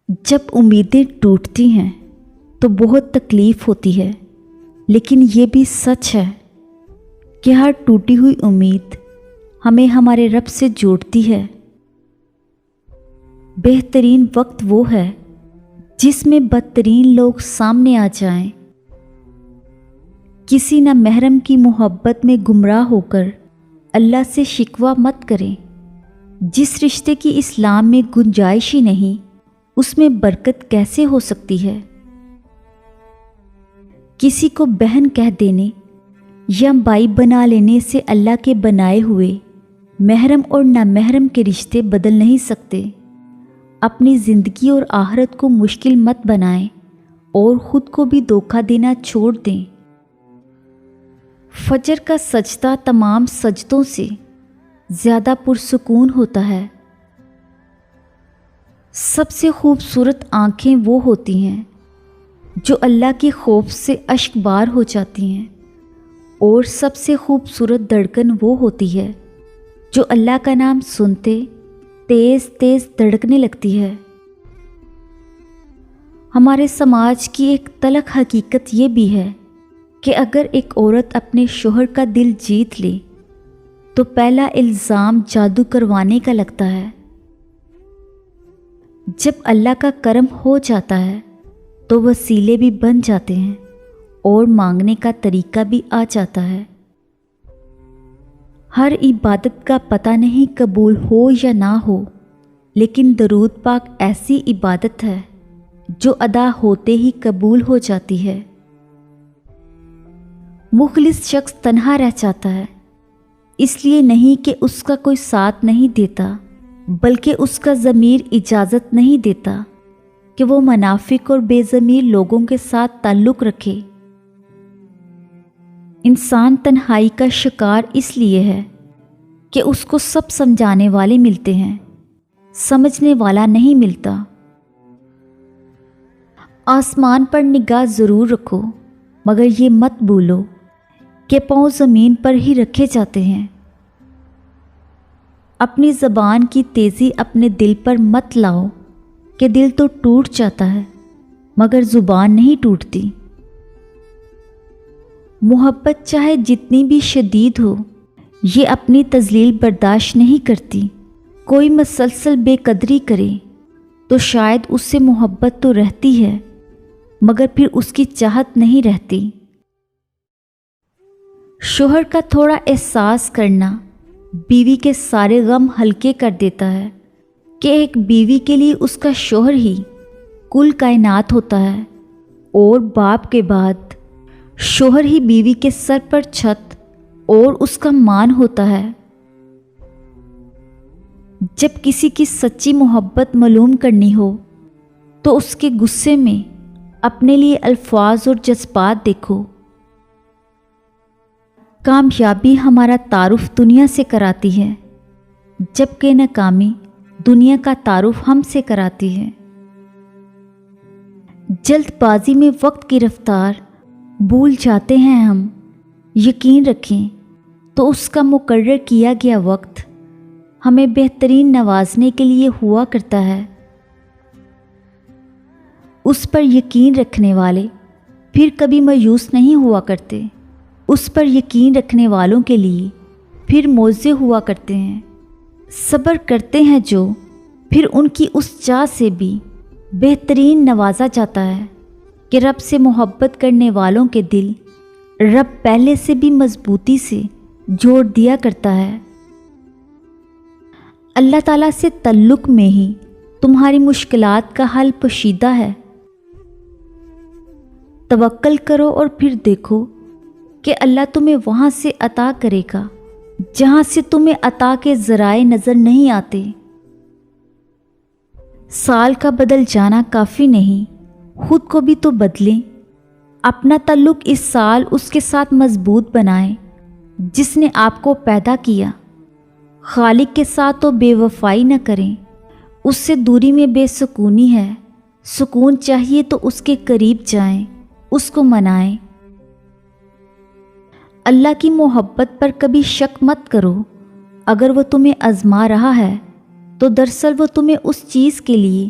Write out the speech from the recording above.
جب امیدیں ٹوٹتی ہیں تو بہت تکلیف ہوتی ہے، لیکن یہ بھی سچ ہے کہ ہر ٹوٹی ہوئی امید ہمیں ہمارے رب سے جوڑتی ہے۔ بہترین وقت وہ ہے جس میں بدترین لوگ سامنے آ جائیں۔ کسی نہ محرم کی محبت میں گمراہ ہو کر اللہ سے شکوہ مت کریں۔ جس رشتے کی اسلام میں گنجائش ہی نہیں، اس میں برکت کیسے ہو سکتی ہے؟ کسی کو بہن کہہ دینے یا بائی بنا لینے سے اللہ کے بنائے ہوئے محرم اور نامحرم کے رشتے بدل نہیں سکتے۔ اپنی زندگی اور آخرت کو مشکل مت بنائیں اور خود کو بھی دھوکہ دینا چھوڑ دیں۔ فجر کا سجدہ تمام سجدوں سے زیادہ پرسکون ہوتا ہے۔ سب سے خوبصورت آنکھیں وہ ہوتی ہیں جو اللہ کے خوف سے اشک بار ہو جاتی ہیں، اور سب سے خوبصورت دھڑکن وہ ہوتی ہے جو اللہ کا نام سنتے تیز تیز دھڑکنے لگتی ہے۔ ہمارے سماج کی ایک تلخ حقیقت یہ بھی ہے کہ اگر ایک عورت اپنے شوہر کا دل جیت لے تو پہلا الزام جادو کروانے کا لگتا ہے۔ جب اللہ کا کرم ہو جاتا ہے تو وسیلے بھی بن جاتے ہیں اور مانگنے کا طریقہ بھی آ جاتا ہے۔ ہر عبادت کا پتہ نہیں قبول ہو یا نہ ہو، لیکن درود پاک ایسی عبادت ہے جو ادا ہوتے ہی قبول ہو جاتی ہے۔ مخلص شخص تنہا رہ جاتا ہے، اس لیے نہیں کہ اس کا کوئی ساتھ نہیں دیتا، بلکہ اس کا ضمیر اجازت نہیں دیتا کہ وہ منافق اور بے ضمیر لوگوں کے ساتھ تعلق رکھے۔ انسان تنہائی کا شکار اس لیے ہے کہ اس کو سب سمجھانے والے ملتے ہیں، سمجھنے والا نہیں ملتا۔ آسمان پر نگاہ ضرور رکھو، مگر یہ مت بھولو کہ پاؤں زمین پر ہی رکھے جاتے ہیں۔ اپنی زبان کی تیزی اپنے دل پر مت لاؤ کہ دل تو ٹوٹ جاتا ہے مگر زبان نہیں ٹوٹتی۔ محبت چاہے جتنی بھی شدید ہو، یہ اپنی تذلیل برداشت نہیں کرتی۔ کوئی مسلسل بے قدری کرے تو شاید اس سے محبت تو رہتی ہے مگر پھر اس کی چاہت نہیں رہتی۔ شوہر کا تھوڑا احساس کرنا بیوی کے سارے غم ہلکے کر دیتا ہے کہ ایک بیوی کے لیے اس کا شوہر ہی کل کائنات ہوتا ہے، اور باپ کے بعد شوہر ہی بیوی کے سر پر چھت اور اس کا مان ہوتا ہے۔ جب کسی کی سچی محبت معلوم کرنی ہو تو اس کے غصے میں اپنے لیے الفاظ اور جذبات دیکھو۔ کامیابی ہمارا تعارف دنیا سے کراتی ہے، جبکہ ناکامی دنیا کا تعارف ہم سے کراتی ہے۔ جلد بازی میں وقت کی رفتار بھول جاتے ہیں ہم۔ یقین رکھیں تو اس کا مقرر کیا گیا وقت ہمیں بہترین نوازنے کے لیے ہوا کرتا ہے۔ اس پر یقین رکھنے والے پھر کبھی مایوس نہیں ہوا کرتے، اس پر یقین رکھنے والوں کے لیے پھر موزے ہوا کرتے ہیں۔ صبر کرتے ہیں جو، پھر ان کی اس چاہ سے بھی بہترین نوازا جاتا ہے کہ رب سے محبت کرنے والوں کے دل رب پہلے سے بھی مضبوطی سے جوڑ دیا کرتا ہے۔ اللہ تعالیٰ سے تعلق میں ہی تمہاری مشکلات کا حل پوشیدہ ہے۔ توکل کرو اور پھر دیکھو کہ اللہ تمہیں وہاں سے عطا کرے گا جہاں سے تمہیں عطا کے ذرائع نظر نہیں آتے۔ سال کا بدل جانا کافی نہیں، خود کو بھی تو بدلیں۔ اپنا تعلق اس سال اس کے ساتھ مضبوط بنائیں جس نے آپ کو پیدا کیا۔ خالق کے ساتھ تو بے وفائی نہ کریں، اس سے دوری میں بے سکونی ہے۔ سکون چاہیے تو اس کے قریب جائیں، اس کو منائیں۔ اللہ کی محبت پر کبھی شک مت کرو۔ اگر وہ تمہیں آزما رہا ہے تو دراصل وہ تمہیں اس چیز کے لیے